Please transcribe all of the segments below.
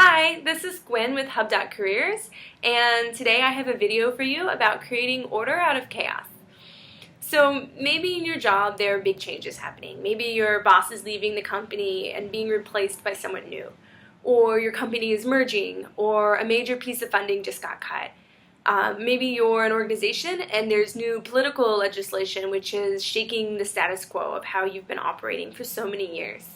Hi, this is Gwen with Hub.Careers, and today I have a video for you about creating order out of chaos. So maybe in your job there are big changes happening. Maybe your boss is leaving the company and being replaced by someone new, or your company is merging, or a major piece of funding just got cut. Maybe you're an organization and there's new political legislation which is shaking the status quo of how you've been operating for so many years.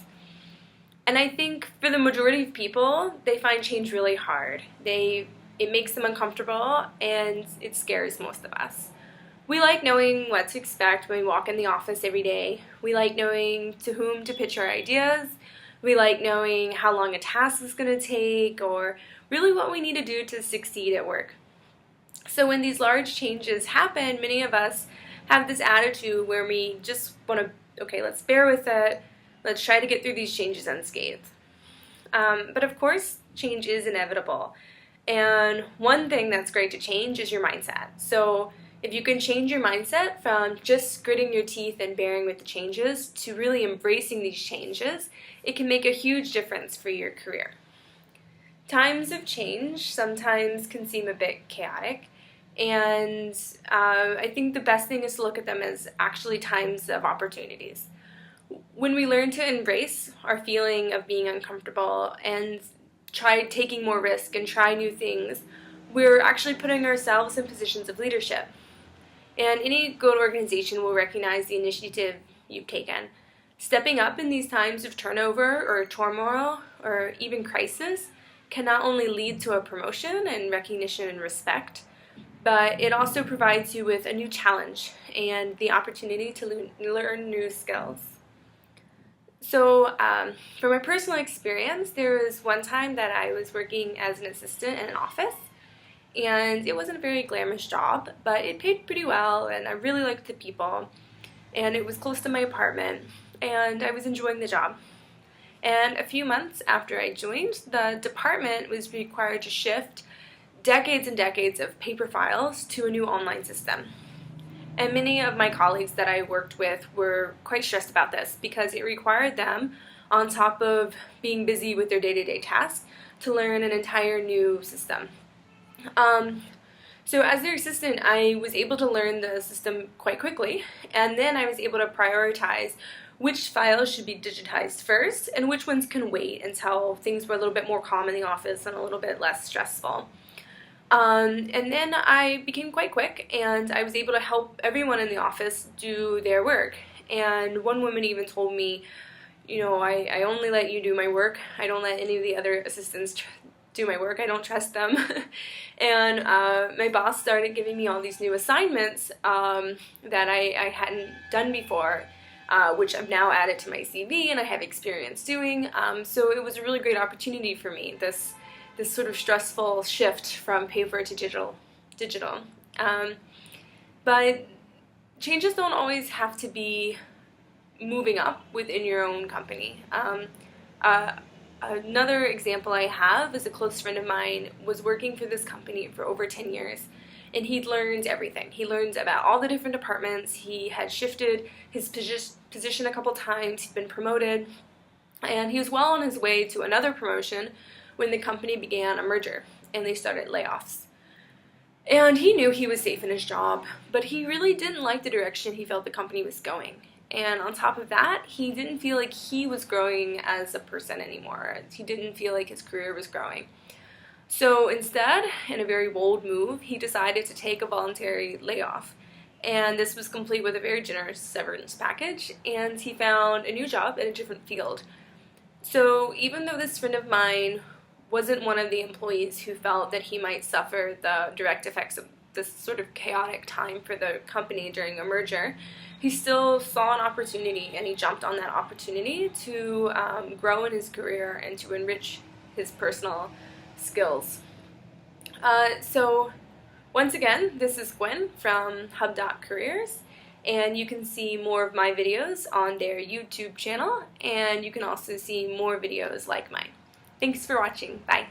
And I think for the majority of people, they find change really hard. It makes them uncomfortable and it scares most of us. We like knowing what to expect when we walk in the office every day. We like knowing to whom to pitch our ideas. We like knowing how long a task is going to take, or really what we need to do to succeed at work. So when these large changes happen, many of us have this attitude where we just want to, okay, let's bear with it. Let's try to get through these changes unscathed. But of course, change is inevitable. And one thing that's great to change is your mindset. So if you can change your mindset from just gritting your teeth and bearing with the changes to really embracing these changes, it can make a huge difference for your career. Times of change sometimes can seem a bit chaotic, and I think the best thing is to look at them as actually times of opportunities. When we learn to embrace our feeling of being uncomfortable and try taking more risk and try new things, we're actually putting ourselves in positions of leadership. And any good organization will recognize the initiative you've taken. Stepping up in these times of turnover or turmoil or even crisis can not only lead to a promotion and recognition and respect, but it also provides you with a new challenge and the opportunity to learn new skills. So from my personal experience, there was one time that I was working as an assistant in an office, and it wasn't a very glamorous job, but it paid pretty well, and I really liked the people, and it was close to my apartment, and I was enjoying the job. And a few months after I joined, the department was required to shift decades and decades of paper files to a new online system. And many of my colleagues that I worked with were quite stressed about this because it required them, on top of being busy with their day-to-day tasks, to learn an entire new system. So as their assistant, I was able to learn the system quite quickly, and then I was able to prioritize which files should be digitized first and which ones can wait until things were a little bit more calm in the office and a little bit less stressful. And then I became quite quick, and I was able to help everyone in the office do their work. And one woman even told me, I only let you do my work. I don't let any of the other assistants do my work. I don't trust them. And my boss started giving me all these new assignments that I hadn't done before, which I've now added to my CV and I have experience doing. So it was a really great opportunity for me, this sort of stressful shift from paper to digital. But changes don't always have to be moving up within your own company. Another example I have is a close friend of mine was working for this company for over 10 years, and he'd learned everything. He learned about all the different departments. He had shifted his position a couple times. He'd been promoted, and he was well on his way to another promotion when the company began a merger and they started layoffs. And he knew he was safe in his job, but he really didn't like the direction he felt the company was going. And on top of that, he didn't feel like he was growing as a person anymore. He didn't feel like his career was growing. So instead, in a very bold move, he decided to take a voluntary layoff. And this was complete with a very generous severance package, and he found a new job in a different field. So even though this friend of mine wasn't one of the employees who felt that he might suffer the direct effects of this sort of chaotic time for the company during a merger, he still saw an opportunity, and he jumped on that opportunity to grow in his career and to enrich his personal skills. So once again, this is Gwen from Hub.Careers, and you can see more of my videos on their YouTube channel, and you can also see more videos like mine. Thanks for watching. Bye.